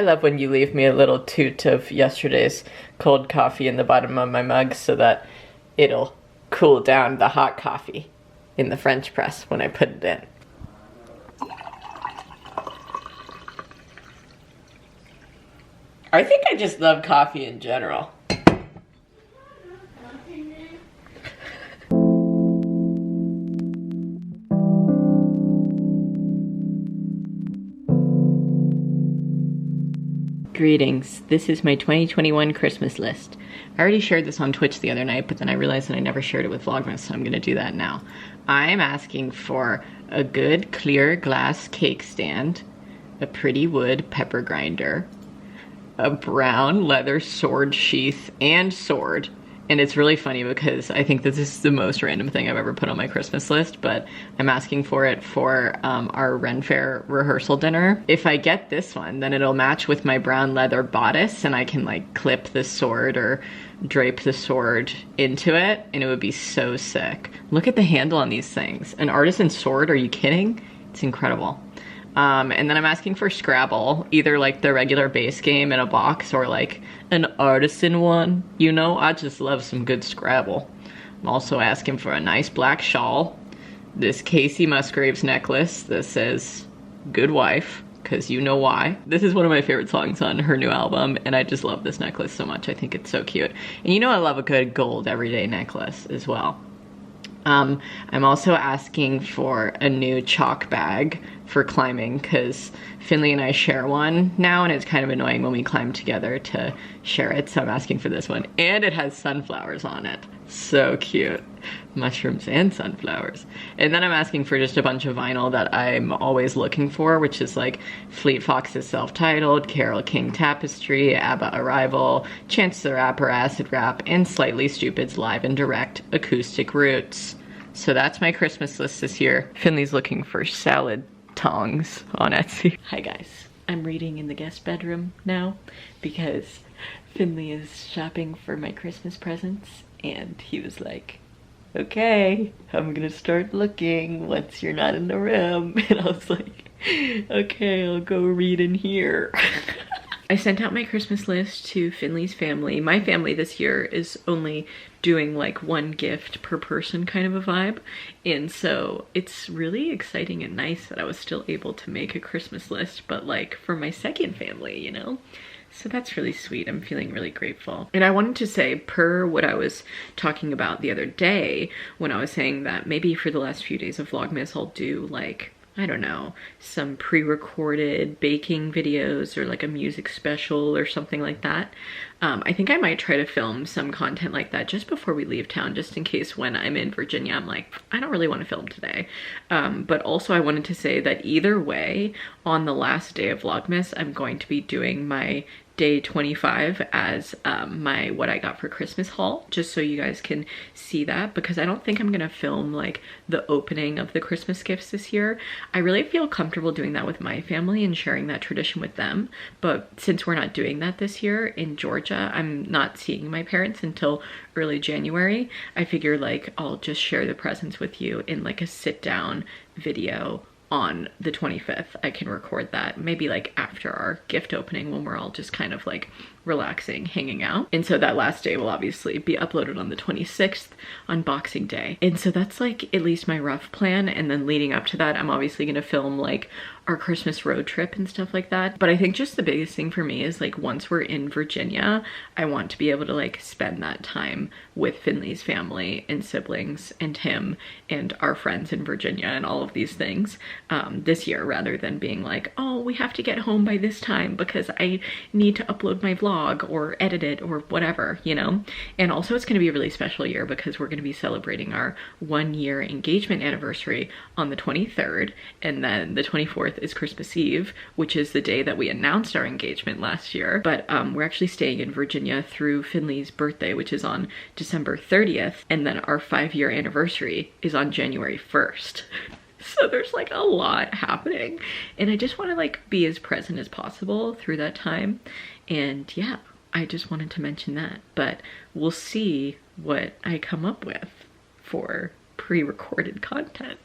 love when you leave me a little toot of yesterday's cold coffee in the bottom of my mug so that it'll cool down the hot coffee in the French press when I put it in. I think I just love coffee in general. Greetings, this is my 2021 Christmas list. I already shared this on Twitch the other night, but then I realized that I never shared it with Vlogmas, so I'm gonna do that now. I'm asking for a good clear glass cake stand, a pretty wood pepper grinder, a brown leather sword sheath and sword. And it's really funny because I think that this is the most random thing I've ever put on my Christmas list, but I'm asking for it for our Ren Fair rehearsal dinner. If I get this one, then it'll match with my brown leather bodice and I can like clip the sword or drape the sword into it and it would be so sick. Look at the handle on these things. An artisan sword, are you kidding? It's incredible. And then I'm asking for Scrabble, either like the regular base game in a box or like an artisan one. You know, I just love some good Scrabble. I'm also asking for a nice black shawl, this Casey Musgraves necklace that says good wife, because you know why. This is one of my favorite songs on her new album, and I just love this necklace so much. I think it's so cute. And you know I love a good gold everyday necklace as well. I'm also asking for a new chalk bag for climbing because Finley and I share one now and it's kind of annoying when we climb together to share it, so I'm asking for this one. And it has sunflowers on it. So cute. Mushrooms and sunflowers. And then I'm asking for just a bunch of vinyl that I'm always looking for, which is like Fleet Fox's Self-Titled, Carole King Tapestry, ABBA Arrival, Chance the Rapper Acid Rap, and Slightly Stupid's Live and Direct Acoustic Roots. So that's my Christmas list this year. Finley's looking for salad tongs on Etsy. Hi guys, I'm reading in the guest bedroom now because Finley is shopping for my Christmas presents and he was like, okay, I'm gonna start looking once you're not in the room. And I was like, okay, I'll go read in here. I sent out my Christmas list to Finley's family. My family this year is only doing like one gift per person kind of a vibe. And so it's really exciting and nice that I was still able to make a Christmas list, but like for my second family, you know? So that's really sweet. I'm feeling really grateful. And I wanted to say, per what I was talking about the other day, when I was saying that maybe for the last few days of Vlogmas, I'll do like, I don't know, some pre-recorded baking videos or like a music special or something like that. I think I might try to film some content like that just before we leave town, just in case when I'm in Virginia, I'm like, I don't really want to film today. But also I wanted to say that either way, on the last day of Vlogmas, I'm going to be doing my day 25 as my what I got for Christmas haul, just so you guys can see that, because I don't think I'm gonna film like the opening of the Christmas gifts this year. I really feel comfortable doing that with my family and sharing that tradition with them, but since we're not doing that this year in Georgia, I'm not seeing my parents until early January. I figure like I'll just share the presents with you in like a sit down video on the 25th. I can record that maybe like after our gift opening when we're all just kind of like relaxing, hanging out. And so that last day will obviously be uploaded on the 26th on Boxing Day. And so that's like at least my rough plan. And then leading up to that, I'm obviously gonna film like our Christmas road trip and stuff like that. But I think just the biggest thing for me is like once we're in Virginia, I want to be able to like spend that time with Finley's family and siblings and him and our friends in Virginia and all of these things this year, rather than being like, oh, we have to get home by this time because I need to upload my vlog or edit it or whatever, you know? And also it's gonna be a really special year because we're gonna be celebrating our 1-year engagement anniversary on the 23rd, and then the 24th is Christmas Eve, which is the day that we announced our engagement last year. But we're actually staying in Virginia through Finley's birthday, which is on December 30th, and then our 5-year anniversary is on January 1st. So there's like a lot happening, and I just want to like be as present as possible through that time. And yeah, I just wanted to mention that, but we'll see what I come up with for pre-recorded content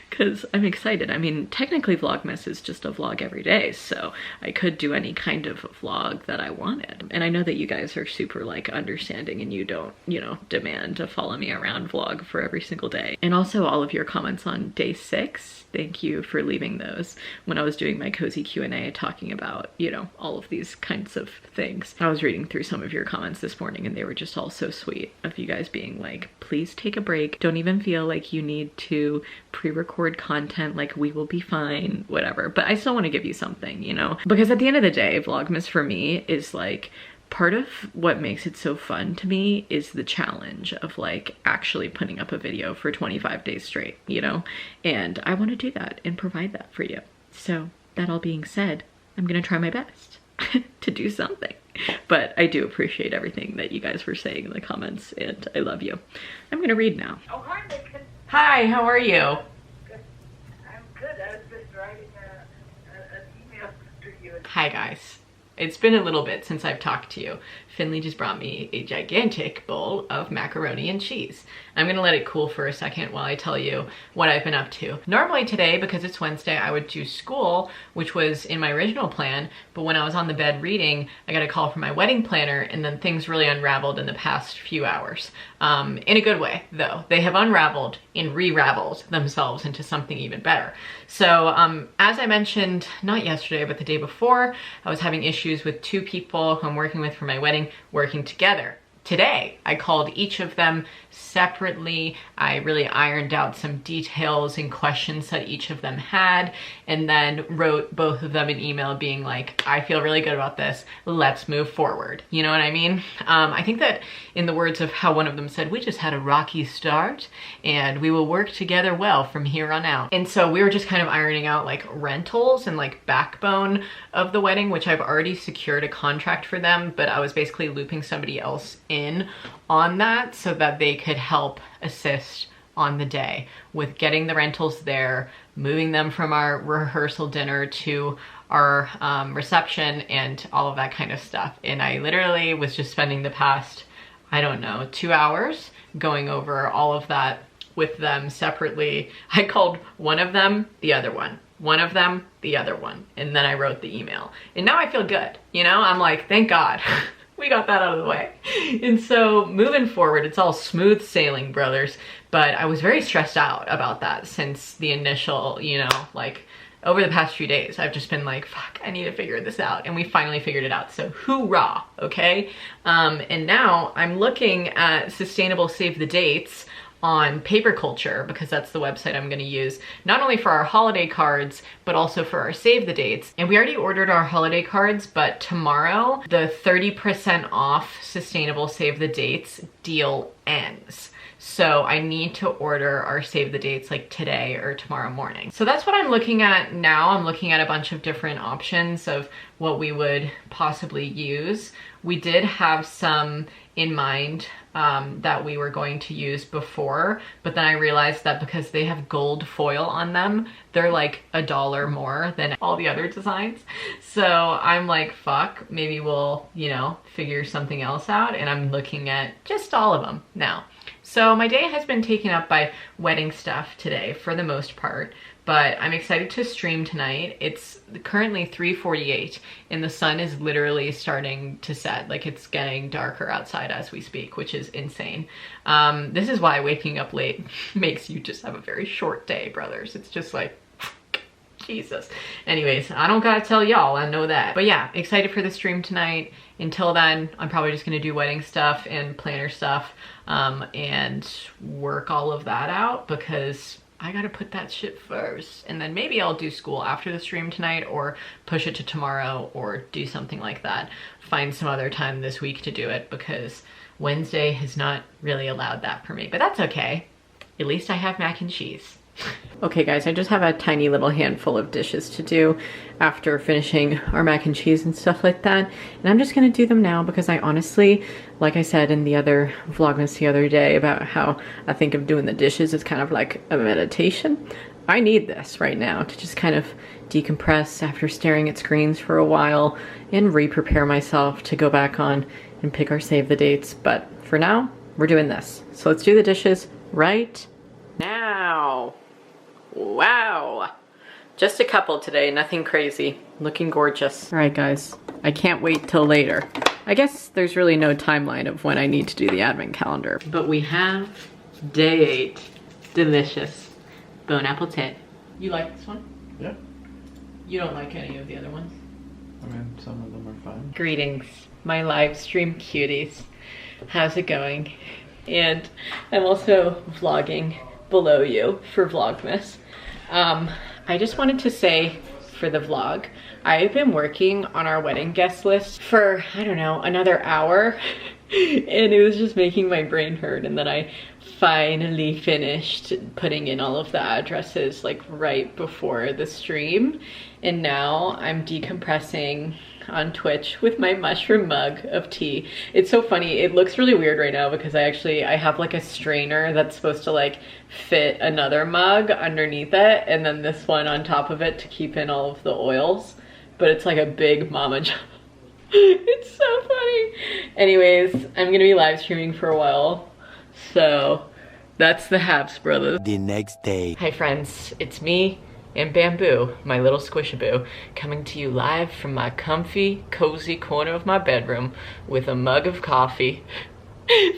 because I'm excited. I mean, technically Vlogmas is just a vlog every day, so I could do any kind of vlog that I wanted. And I know that you guys are super like understanding and you don't, you know, demand a follow me around vlog for every single day. And also all of your comments on day 6, thank you for leaving those when I was doing my cozy Q&A talking about, you know, all of these kinds of things. I was reading through some of your comments this morning and they were just all so sweet of you guys being like, please take a break. Don't even feel like you need to pre-record content, like we will be fine, whatever. But I still want to give you something, you know, because at the end of the day, Vlogmas for me is like, part of what makes it so fun to me is the challenge of like actually putting up a video for 25 days straight, you know, and I want to do that and provide that for you. So that all being said, I'm gonna try my best to do something. But I do appreciate everything that you guys were saying in the comments and I love you. I'm gonna read now. Oh, hi, Meghan. Hi, how are you? Good. I'm good. I was just writing an email to you. Hi guys. It's been a little bit since I've talked to you. Finley just brought me a gigantic bowl of macaroni and cheese. I'm gonna let it cool for a second while I tell you what I've been up to. Normally today, because it's Wednesday, I would do school, which was in my original plan, but when I was on the bed reading, I got a call from my wedding planner and then things really unraveled in the past few hours. In a good way, though. They have unraveled and re-raveled themselves into something even better. So as I mentioned, not yesterday, but the day before, I was having issues with 2 people who I'm working with for my wedding working together. Today, I called each of them separately. I really ironed out some details and questions that each of them had, and then wrote both of them an email being like, I feel really good about this. Let's move forward. You know what I mean? I think that in the words of how one of them said, we just had a rocky start and we will work together well from here on out. And so we were just kind of ironing out like rentals and like backbone of the wedding, which I've already secured a contract for them, but I was basically looping somebody else in on that so that they could help assist on the day with getting the rentals there, moving them from our rehearsal dinner to our reception and all of that kind of stuff. And I literally was just spending the past, I don't know, 2 hours going over all of that with them separately. I called one of them, the other one. One of them, the other one. And then I wrote the email. And now I feel good. You know, I'm like, thank God. We got that out of the way. And so moving forward, it's all smooth sailing, brothers. But I was very stressed out about that since the initial, you know, like over the past few days, I've just been like, fuck, I need to figure this out. And we finally figured it out. So hoorah, okay? And now I'm looking at Sustainable Save the Dates on Paper Culture, because that's the website I'm gonna use, not only for our holiday cards, but also for our Save the Dates. And we already ordered our holiday cards, but tomorrow, the 30% off Sustainable Save the Dates deal ends. So I need to order our Save the Dates like today or tomorrow morning. So that's what I'm looking at now. I'm looking at a bunch of different options of what we would possibly use. We did have some in mind that we were going to use before, but then I realized that because they have gold foil on them, they're like $1 more than all the other designs. So I'm like, fuck, maybe we'll, you know, figure something else out. And I'm looking at just all of them now. So my day has been taken up by wedding stuff today for the most part, but I'm excited to stream tonight. It's currently 3:48 and the sun is literally starting to set. Like it's getting darker outside as we speak, which is insane. This is why waking up late makes you just have a very short day, brothers. It's just like, Jesus. Anyways, I don't gotta tell y'all, I know that. But yeah, excited for the stream tonight. Until then, I'm probably just gonna do wedding stuff and planner stuff and work all of that out because I gotta put that shit first. And then maybe I'll do school after the stream tonight or push it to tomorrow or do something like that. Find some other time this week to do it because Wednesday has not really allowed that for me, but that's okay. At least I have mac and cheese. Okay guys, I just have a tiny little handful of dishes to do after finishing our mac and cheese and stuff like that. And I'm just gonna do them now because I honestly, like I said in the other Vlogmas the other day about how I think of doing the dishes as kind of like a meditation. I need this right now to just kind of decompress after staring at screens for a while and re-prepare myself to go back on and pick our Save the Dates. But for now, we're doing this. So let's do the dishes right Now. Wow. Just a couple today, nothing crazy. Looking gorgeous. All right, guys, I can't wait till later. I guess there's really no timeline of when I need to do the advent calendar. But we have day 8. Delicious. Bone apple tit. You like this one? Yeah. You don't like any of the other ones? I mean, some of them are fine. Greetings, my live stream cuties. How's it going? And I'm also vlogging below you for Vlogmas. I just wanted to say for the vlog, I've been working on our wedding guest list for, I don't know, another hour. And it was just making my brain hurt. And then I finally finished putting in all of the addresses like right before the stream. And now I'm decompressing on Twitch with my mushroom mug of tea. It's so funny. It looks really weird right now because I have like a strainer that's supposed to like fit another mug underneath it, and then this one on top of it to keep in all of the oils. But it's like a big mama jar. It's so funny. Anyways, I'm gonna be live streaming for a while. So that's the Haps brothers. The next day. Hi friends, it's me and Bamboo, my little squishaboo, coming to you live from my comfy, cozy corner of my bedroom with a mug of coffee.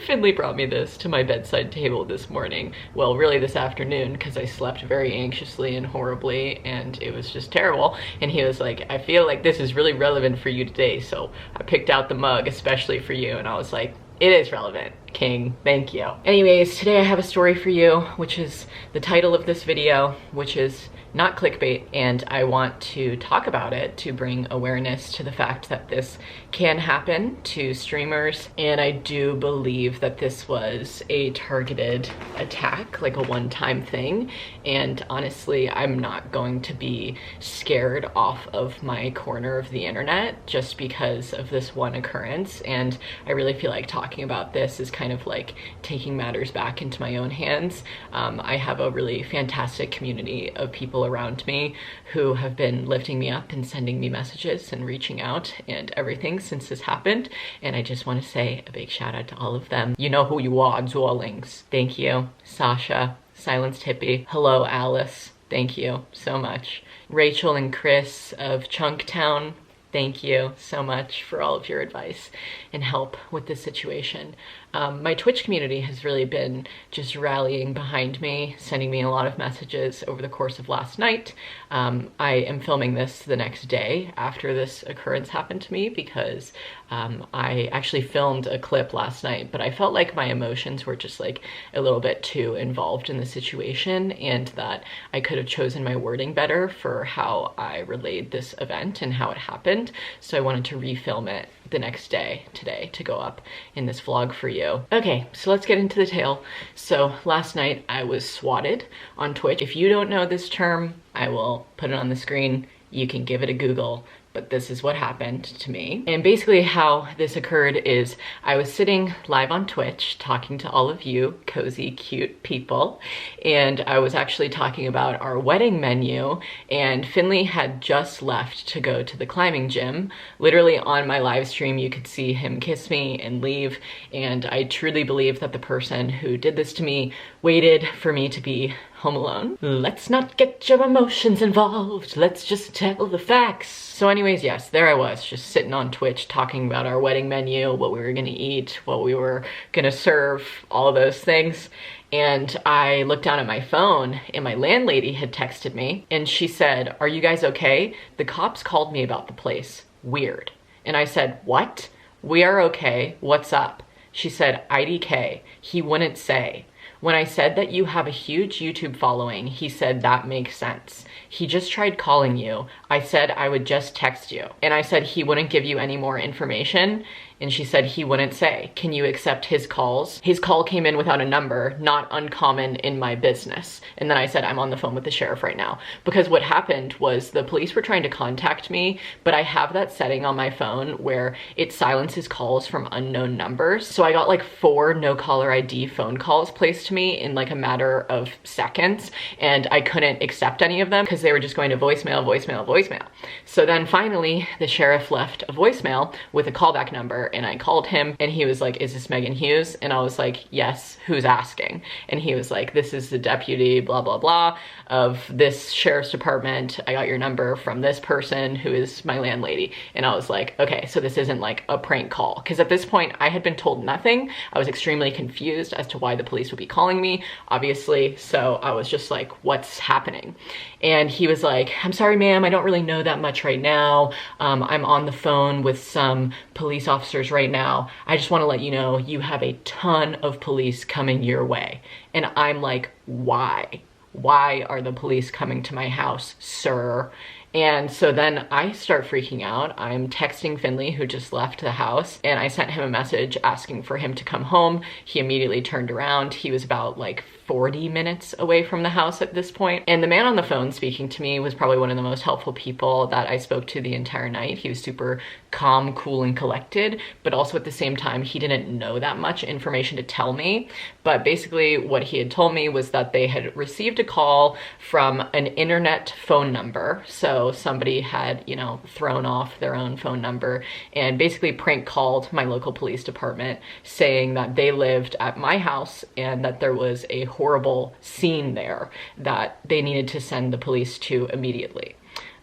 Finley brought me this to my bedside table this morning. Well, really this afternoon, because I slept very anxiously and horribly, and it was just terrible. And he was like, I feel like this is really relevant for you today, so I picked out the mug especially for you. And I was like, it is relevant, King, thank you. Anyways, today I have a story for you, which is the title of this video, which is not clickbait, and I want to talk about it to bring awareness to the fact that this can happen to streamers. And I do believe that this was a targeted attack, like a one-time thing. And honestly, I'm not going to be scared off of my corner of the internet just because of this one occurrence. And I really feel like talking about this is kind of like taking matters back into my own hands. I have a really fantastic community of people around me who have been lifting me up and sending me messages and reaching out and everything since this happened. And I just want to say a big shout out to all of them. You know who you are, darlings. Thank you. Sasha, Silenced Hippie. Hello, Alice. Thank you so much. Rachel and Chris of Chunktown. Thank you so much for all of your advice and help with this situation. My Twitch community has really been just rallying behind me, sending me a lot of messages over the course of last night. I am filming this the next day after this occurrence happened to me because I actually filmed a clip last night, but I felt like my emotions were just like a little bit too involved in the situation, and that I could have chosen my wording better for how I relayed this event and how it happened. So I wanted to refilm it the next day today to go up in this vlog for you. Okay, so let's get into the tale. So last night I was swatted on Twitch. If you don't know this term, I will put it on the screen. You can give it a Google, but this is what happened to me. And basically how this occurred is I was sitting live on Twitch talking to all of you cozy, cute people, and I was actually talking about our wedding menu, and Finley had just left to go to the climbing gym. Literally on my live stream, you could see him kiss me and leave, and I truly believe that the person who did this to me waited for me to be home alone. Let's not get your emotions involved. Let's just tell the facts. So anyways, yes, there I was just sitting on Twitch talking about our wedding menu, what we were gonna eat, what we were gonna serve, all of those things. And I looked down at my phone and my landlady had texted me and she said, "Are you guys okay? The cops called me about the place. Weird." And I said, "What? We are okay. What's up?" She said, "IDK. He wouldn't say. When I said that you have a huge YouTube following, he said that makes sense. He just tried calling you. I said I would just text you." And I said he wouldn't give you any more information. And she said he wouldn't say. Can you accept his calls? His call came in without a number, not uncommon in my business. And then I said, I'm on the phone with the sheriff right now. Because what happened was the police were trying to contact me, but I have that setting on my phone where it silences calls from unknown numbers. So I got like 4 no caller ID phone calls placed to me in like a matter of seconds. And I couldn't accept any of them because they were just going to voicemail, voicemail, voicemail. So then finally the sheriff left a voicemail with a callback number. And I called him and he was like, is this Meghan Hughes? And I was like, yes, who's asking? And he was like, this is the deputy blah blah blah of this sheriff's department. I got your number from this person who is my landlady. And I was like, okay, so this isn't like a prank call, because at this point I had been told nothing. I was extremely confused as to why the police would be calling me, obviously. So I was just like, what's happening? And he was like, I'm sorry ma'am, I don't really know that much right now. I'm on the phone with some police officers right now. I just want to let you know you have a ton of police coming your way. And I'm like, why? Why are the police coming to my house, sir? And so then I start freaking out. I'm texting Finley, who just left the house, and I sent him a message asking for him to come home. He immediately turned around. He was about like 40 minutes away from the house at this point. And the man on the phone speaking to me was probably one of the most helpful people that I spoke to the entire night. He was super calm, cool, and collected, but also at the same time, he didn't know that much information to tell me. But basically what he had told me was that they had received a call from an internet phone number. So somebody had, you know, thrown off their own phone number and basically prank called my local police department saying that they lived at my house and that there was a horrible scene there that they needed to send the police to immediately.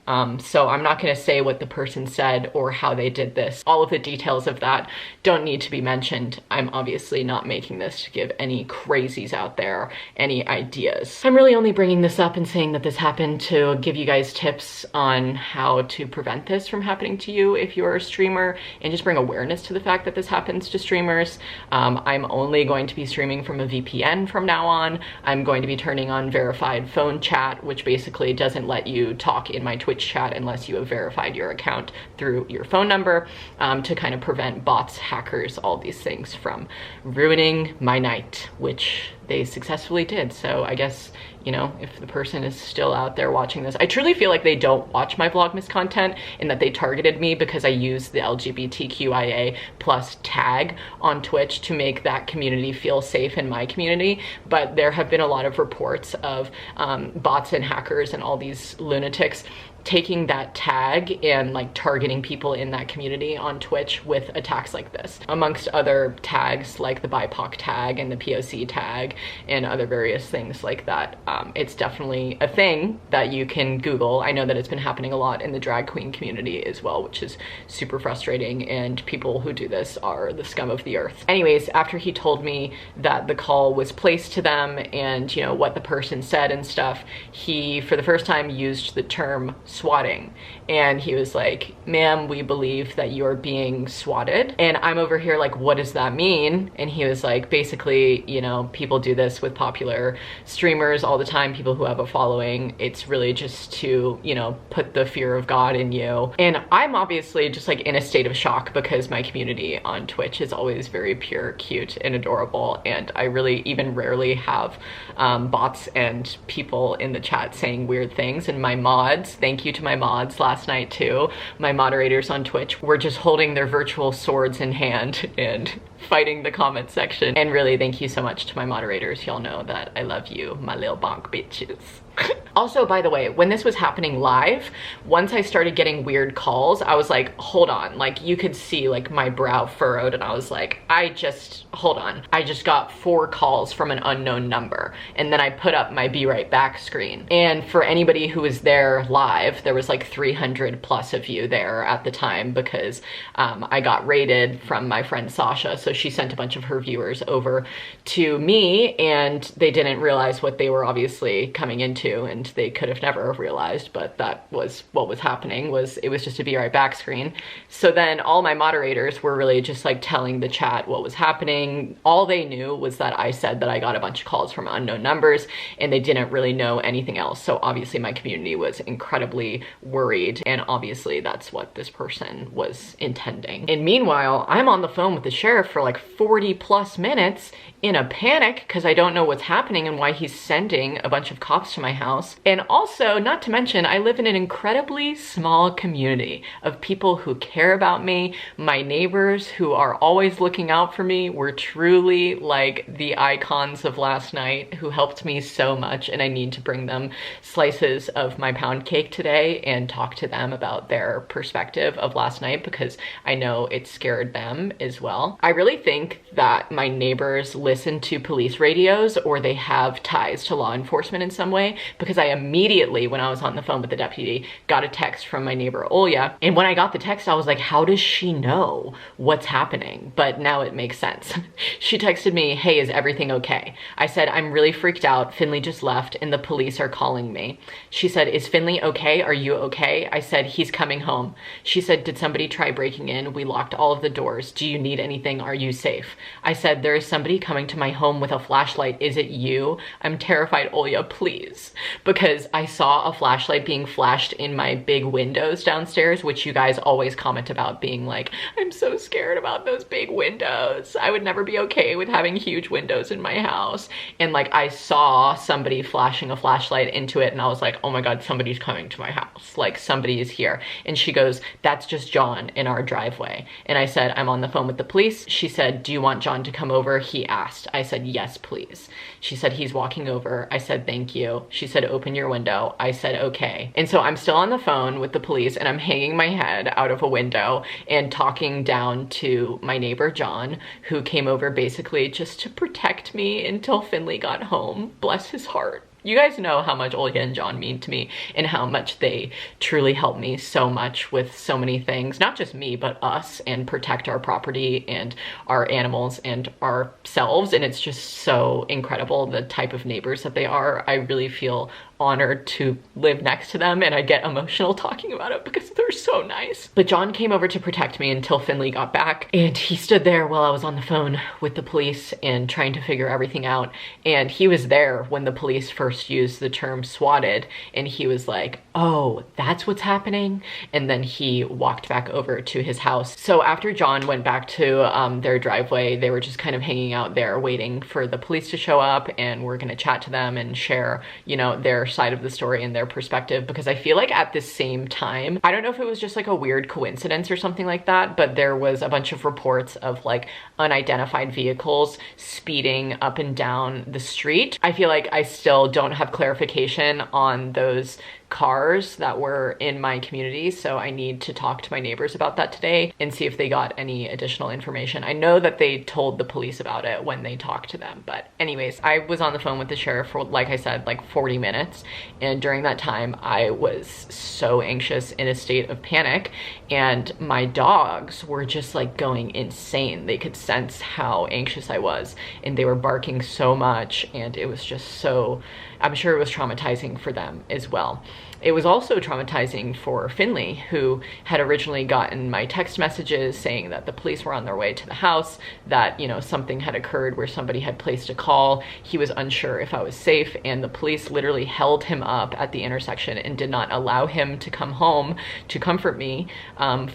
So I'm not going to say what the person said or how they did this. All of the details of that don't need to be mentioned. I'm obviously not making this to give any crazies out there any ideas. I'm really only bringing this up and saying that this happened to give you guys tips on how to prevent this from happening to you if you're a streamer, and just bring awareness to the fact that this happens to streamers. I'm only going to be streaming from a VPN from now on. I'm going to be turning on verified phone chat, which basically doesn't let you talk in my Twitch chat unless you have verified your account through your phone number, to kind of prevent bots, hackers, all these things from ruining my night, which they successfully did. So I guess, you know, if the person is still out there watching this, I truly feel like they don't watch my Vlogmas content and that they targeted me because I use the LGBTQIA plus tag on Twitch to make that community feel safe in my community. But there have been a lot of reports of bots and hackers and all these lunatics taking that tag and like targeting people in that community on Twitch with attacks like this, amongst other tags like the BIPOC tag and the POC tag and other various things like that. It's definitely a thing that you can Google. I know that it's been happening a lot in the drag queen community as well, which is super frustrating, and people who do this are the scum of the earth. Anyways, after he told me that the call was placed to them and, you know, what the person said and stuff, he for the first time used the term swatting, and he was like, ma'am, we believe that you're being swatted. And I'm over here like, what does that mean? And he was like, basically, you know, people do this with popular streamers all the time, people who have a following. It's really just to, you know, put the fear of God in you. And I'm obviously just like in a state of shock because my community on Twitch is always very pure, cute, and adorable, and I really even rarely have bots and people in the chat saying weird things. And my mods, thank you to my mods last night too. My moderators on Twitch were just holding their virtual swords in hand and fighting the comment section. And really, thank you so much to my moderators. Y'all know that I love you, my little bonk bitches. Also, by the way, when this was happening live, once I started getting weird calls, I was like, hold on. Like, you could see like my brow furrowed, and I was like, hold on. I just got 4 calls from an unknown number. And then I put up my be right back screen. And for anybody who was there live, there was like 300 plus of you there at the time, because I got raided from my friend Sasha. So she sent a bunch of her viewers over to me, and they didn't realize what they were obviously coming into, and they could have never realized, but that was what was happening. Was it was just a be right back screen. So then all my moderators were really just like telling the chat what was happening. All they knew was that I said that I got a bunch of calls from unknown numbers, and they didn't really know anything else. So obviously my community was incredibly worried, and obviously that's what this person was intending. And meanwhile, I'm on the phone with the sheriff for like 40 plus minutes in a panic because I don't know what's happening and why he's sending a bunch of cops to my house. house. And also, not to mention, I live in an incredibly small community of people who care about me. My neighbors who are always looking out for me were truly like the icons of last night who helped me so much, and I need to bring them slices of my pound cake today and talk to them about their perspective of last night because I know it scared them as well. I really think that my neighbors listen to police radios or they have ties to law enforcement in some way, because I immediately, when I was on the phone with the deputy, got a text from my neighbor Olya, and when I got the text I was like, how does she know what's happening? But now it makes sense. She texted me, hey, is everything okay? I said, I'm really freaked out. Finley just left and the police are calling me. She said, is Finley okay? Are you okay? I said, he's coming home. She said, did somebody try breaking in? We locked all of the doors. Do you need anything? Are you safe? I said, there is somebody coming to my home with a flashlight. Is it you? I'm terrified, Olya, please. Because I saw a flashlight being flashed in my big windows downstairs, which you guys always comment about being like, I'm so scared about those big windows. I would never be okay with having huge windows in my house. And like, I saw somebody flashing a flashlight into it and I was like, oh my God, somebody's coming to my house. Like, somebody is here. And she goes, that's just John in our driveway. And I said, I'm on the phone with the police. She said, do you want John to come over? He asked. I said, yes, please. She said, he's walking over. I said, thank you. She said, open your window. I said, okay. And so I'm still on the phone with the police and I'm hanging my head out of a window and talking down to my neighbor, John, who came over basically just to protect me until Finley got home. Bless his heart. You guys know how much Olya and John mean to me and how much they truly help me so much with so many things, not just me, but us, and protect our property and our animals and ourselves. And it's just so incredible the type of neighbors that they are. I really feel honored to live next to them, and I get emotional talking about it because they're so nice. But John came over to protect me until Finley got back, and he stood there while I was on the phone with the police and trying to figure everything out. And he was there when the police first used the term swatted, and he was like, oh, that's what's happening. And then he walked back over to his house. So after John went back to their driveway, they were just kind of hanging out there waiting for the police to show up, and we're gonna chat to them and share, you know, their side of the story and their perspective, because I feel like at the same time, I don't know if it was just like a weird coincidence or something like that, but there was a bunch of reports of like unidentified vehicles speeding up and down the street. I feel like I still don't have clarification on those cars that were in my community, so I need to talk to my neighbors about that today and see if they got any additional information. I know that they told the police about it when they talked to them, but anyways, I was on the phone with the sheriff for, like I said, like 40 minutes, and during that time I was so anxious, in a state of panic, and my dogs were just like going insane. They could sense how anxious I was, and they were barking so much, and it was just so, I'm sure it was traumatizing for them as well. It was also traumatizing for Finley, who had originally gotten my text messages saying that the police were on their way to the house, that, you know, something had occurred where somebody had placed a call. He was unsure if I was safe, and the police literally held him up at the intersection and did not allow him to come home to comfort me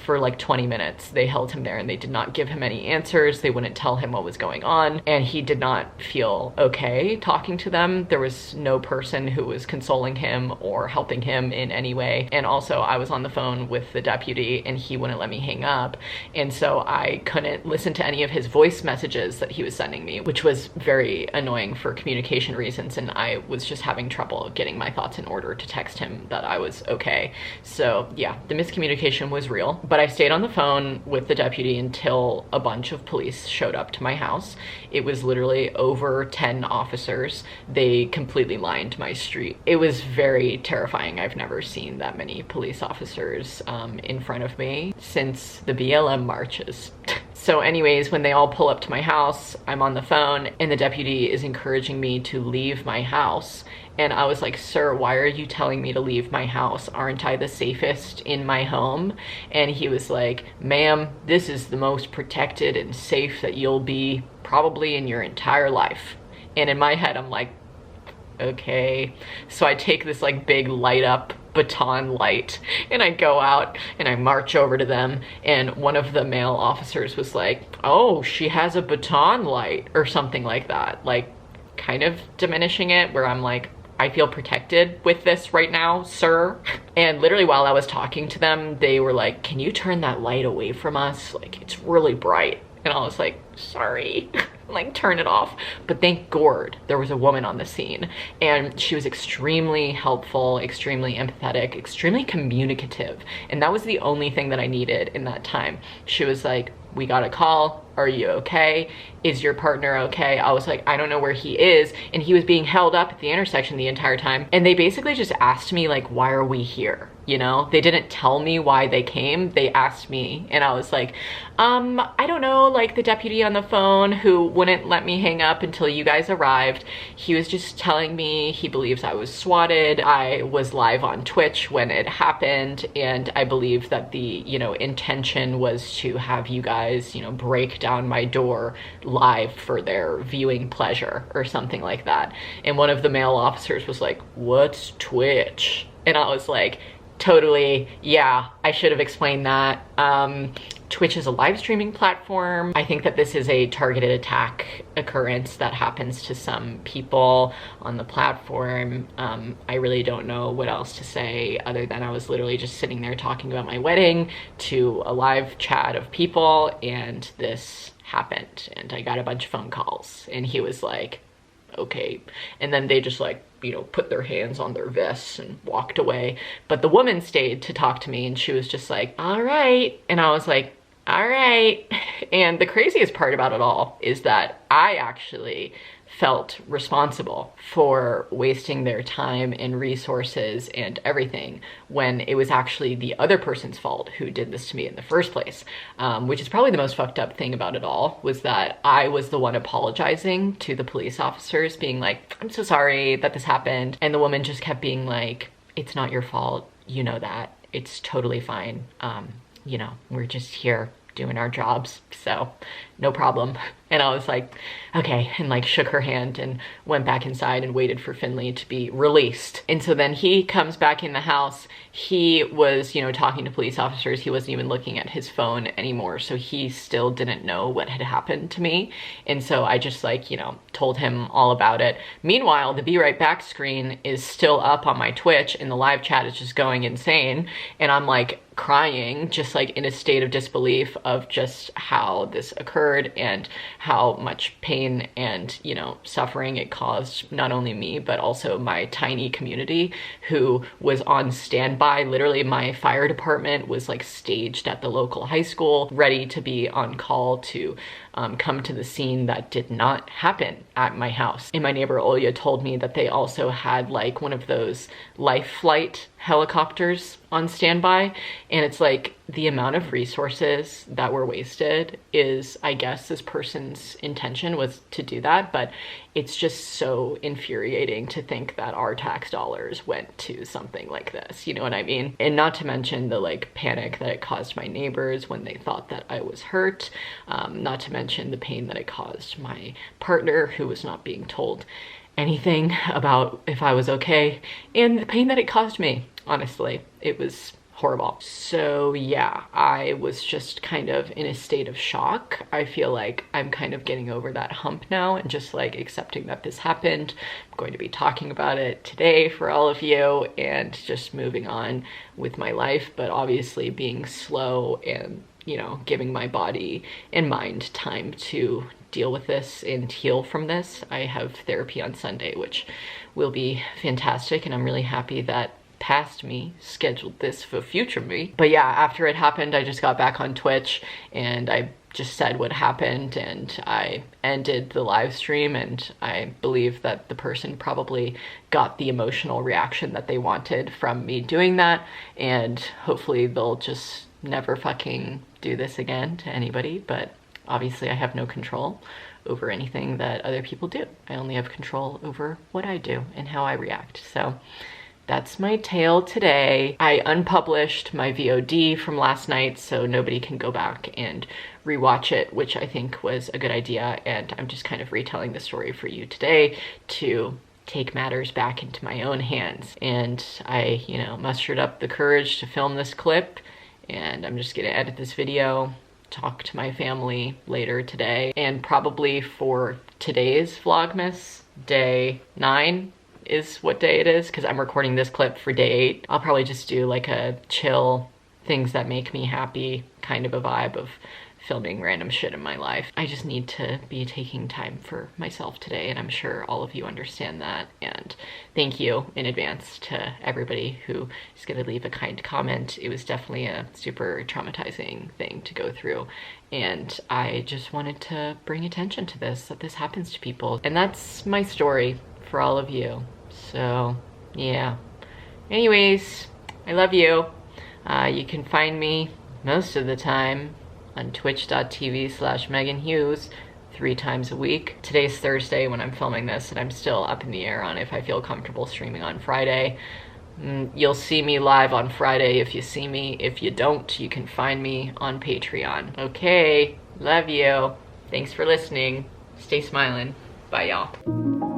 for like 20 minutes. They held him there and they did not give him any answers. They wouldn't tell him what was going on, and he did not feel okay talking to them. There was no person who was consoling him or helping him in any way. And also I was on the phone with the deputy and he wouldn't let me hang up, and so I couldn't listen to any of his voice messages that he was sending me, which was very annoying for communication reasons, and I was just having trouble getting my thoughts in order to text him that I was okay. So yeah, the miscommunication was real, but I stayed on the phone with the deputy until a bunch of police showed up to my house. It was literally over 10 officers. They completely lined my street. It was very terrifying. I've never seen that many police officers in front of me since the BLM marches. So anyways, when they all pull up to my house, I'm on the phone and the deputy is encouraging me to leave my house. And I was like, sir, why are you telling me to leave my house? Aren't I the safest in my home? And he was like, ma'am, this is the most protected and safe that you'll be probably in your entire life. And in my head, I'm like, okay. So I take this like big light up baton light and I go out and I march over to them, and one of the male officers was like, oh, she has a baton light or something like that, like kind of diminishing it, where I'm like, I feel protected with this right now, sir. And literally while I was talking to them, they were like, can you turn that light away from us? Like, it's really bright. And I was like, sorry, like turn it off. But thank God there was a woman on the scene, and she was extremely helpful, extremely empathetic, extremely communicative. And that was the only thing that I needed in that time. She was like, we got a call. Are you okay? Is your partner okay? I was like, I don't know where he is. And he was being held up at the intersection the entire time. And they basically just asked me like, why are we here? You know, they didn't tell me why they came. They asked me, and I was like, I don't know, like the deputy on the phone who wouldn't let me hang up until you guys arrived. He was just telling me he believes I was swatted. I was live on Twitch when it happened, and I believe that the, you know, intention was to have you guys, you know, break down my door live for their viewing pleasure or something like that. And one of the male officers was like, what's Twitch? And I was like, totally, yeah, I should have explained that. Twitch is a live streaming platform. I think that this is a targeted attack occurrence that happens to some people on the platform. I really don't know what else to say other than I was literally just sitting there talking about my wedding to a live chat of people, and this happened, and I got a bunch of phone calls, and he was like, okay. And then they just like, you know, put their hands on their vests and walked away. But the woman stayed to talk to me, and she was just like, all right. And I was like, all right. And the craziest part about it all is that I actually felt responsible for wasting their time and resources and everything when it was actually the other person's fault who did this to me in the first place. Which is probably the most fucked up thing about it all, was that I was the one apologizing to the police officers, being like, I'm so sorry that this happened. And the woman just kept being like, it's not your fault. You know that. It's totally fine. You know, we're just here doing our jobs, so no problem. And I was like, okay, and like shook her hand and went back inside and waited for Finley to be released. And so then he comes back in the house. He was, you know, talking to police officers. He wasn't even looking at his phone anymore, so he still didn't know what had happened to me. And so I just like, you know, told him all about it. Meanwhile, the Be Right Back screen is still up on my Twitch, and the live chat is just going insane, and I'm like crying, just like in a state of disbelief of just how this occurred and how much pain and, you know, suffering it caused not only me but also my tiny community who was on standby. Literally my fire department was like staged at the local high school, ready to be on call to come to the scene that did not happen at my house. And my neighbor Olya told me that they also had like one of those life flight helicopters on standby, and it's like the amount of resources that were wasted is, I guess this person's intention was to do that, but it's just so infuriating to think that our tax dollars went to something like this, you know what I mean? And not to mention the like panic that it caused my neighbors when they thought that I was hurt, not to mention the pain that it caused my partner who was not being told anything about if I was okay, and the pain that it caused me. Honestly, it was horrible. So yeah, I was just kind of in a state of shock. I feel like I'm kind of getting over that hump now and just like accepting that this happened. I'm going to be talking about it today for all of you and just moving on with my life, but obviously being slow and, you know, giving my body and mind time to deal with this and heal from this. I have therapy on Sunday, which will be fantastic, and I'm really happy that past me scheduled this for future me. But yeah, after it happened, I just got back on Twitch and I just said what happened, and I ended the live stream, and I believe that the person probably got the emotional reaction that they wanted from me doing that, and hopefully they'll just never fucking do this again to anybody. But obviously I have no control over anything that other people do. I only have control over what I do and how I react. So that's my tale today. I unpublished my VOD from last night so nobody can go back and rewatch it, which I think was a good idea, and I'm just kind of retelling the story for you today to take matters back into my own hands. And I, you know, mustered up the courage to film this clip, and I'm just gonna edit this video, talk to my family later today, and probably for today's Vlogmas, day 9, is what day it is, because I'm recording this clip for day 8. I'll probably just do like a chill, things that make me happy kind of a vibe of filming random shit in my life. I just need to be taking time for myself today, and I'm sure all of you understand that. And thank you in advance to everybody who is gonna leave a kind comment. It was definitely a super traumatizing thing to go through, and I just wanted to bring attention to this, that this happens to people. And that's my story for all of you. So yeah. Anyways, I love you. You can find me most of the time on twitch.tv/Meghan Hughes 3 times a week. Today's Thursday when I'm filming this, and I'm still up in the air on if I feel comfortable streaming on Friday. You'll see me live on Friday if you see me. If you don't, you can find me on Patreon. Okay, love you. Thanks for listening. Stay smiling. Bye, y'all.